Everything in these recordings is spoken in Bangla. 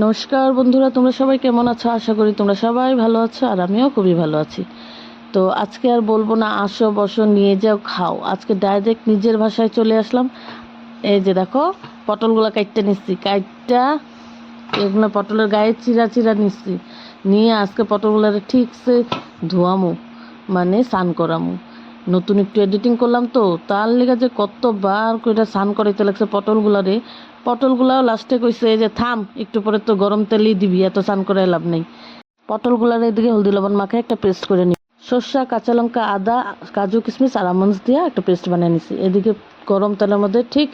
নমস্কার বন্ধুরা, তোমরা সবাই কেমন আছো? আশা করি তোমরা সবাই ভালো আছো, আর আমিও খুবই ভালো আছি। তো আজকে আর বলবো না আসো বসো নিয়ে যাও খাও, আজকে ডাইরেক্ট নিজের ভাষায় চলে আসলাম। এই যে দেখো, পটলগুলো কাইটটা নিচ্ছি, কাইটটা এগুলো পটলের গায়ে চিরা চিরা নিচ্ছি, নিয়ে আজকে পটলগুলারে ঠিকসে ধোয়ামু, মানে স্নান করামু। নতুন একটু এডিটিং করলাম তো, তার লেগে যে কতবার করে স্নান করাইতে লাগছে পটলগুলাও লাস্টে কইছে যে থাম, একটু পরে তো গরম তেলই দিবি, এত স্নান করে লাভ নেই। পটলগুলার এদিকে হলদি লবণ মাখায় একটা পেস্ট করে নিই, সর্ষা কাঁচা লঙ্কা আদা কাজু কিশমিশ আর আমন্ডস দিয়ে একটা পেস্ট বানিয়ে নিছি। এদিকে গরম তেলের মধ্যে ঠিক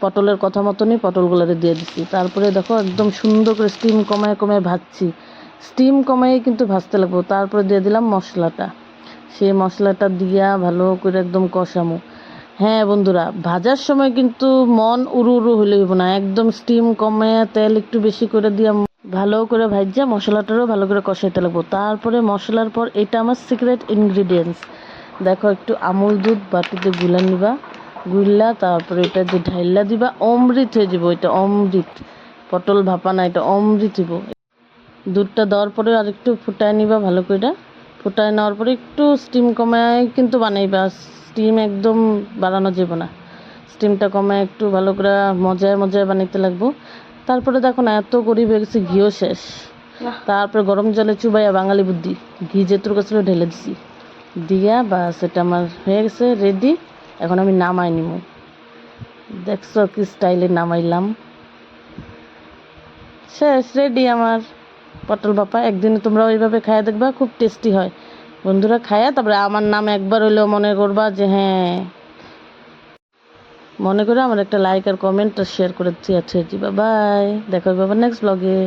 পটলের কথা মতনই পটলগুলারে দিয়ে দিচ্ছি। তারপরে দেখো একদম সুন্দর করে স্টিম কমায় কমায় ভাজছি, স্টিম কমায় কিন্তু ভাজতে লাগবো। তারপরে দিয়ে দিলাম মশলাটা, সেই মশলাটা দিয়া ভালো করে একদম কষামো। হ্যাঁ বন্ধুরা, ভাজার সময় কিন্তু মন উড়ু উড়ু হইলে হইব না, একদম স্টিম কমে তেল একটু বেশি করে দিয়া ভালো করে ভাজা মশলাটারও ভালো করে কষাইতে লাগবো। তারপরে মশলার পর এটা আমার সিক্রেট ইনগ্রিডিয়েন্টস, দেখো একটু আমুল দুধ বাটিতে গুলা নিবা, গুললা তারপরে এটা যে ঢাইলা দিবা, অমৃত হয়ে যাব। এটা অমৃত, পটল ভাপা না, এটা অমৃত হইব। দুধটা দেওয়ার পরে আর একটু ফুটায় নিবা ভালো করে, ফুটায় নেওয়ার পরে একটু স্টিম কমায় কিন্তু বানাইবা, স্টিম একদম বাড়ানো যাবে না, স্টিমটা কমায় একটু ভালো করে মজায় মজায় বানাইতে লাগবো। তারপরে দেখো না, এত গরিব হয়ে গেছে, ঘিও শেষ। তারপরে গরম জলে চুবাইয়া বাঙালি বুদ্ধি ঘি যেতুর কাছে ঢেলে দিছি, দিয়া বাস এটা আমার হয়ে গেছে রেডি। এখন আমি নামাই নিব, দেখছো কি স্টাইলে নামাইলাম, শেষ রেডি আমার পটল ভাপা। একদিন তোমরা ওইভাবে খাইয়া দেখবা, খুব টেস্টি হয় বন্ধুরা। খায়া তারপরে আমার নাম একবার হইলেও মনে করবা যে হ্যাঁ, মনে করে আমার একটা লাইক আর কমেন্ট আর শেয়ার করে দিচ্ছি। আচ্ছা, বাই, দেখা হবে আবার নেক্সট ব্লগে।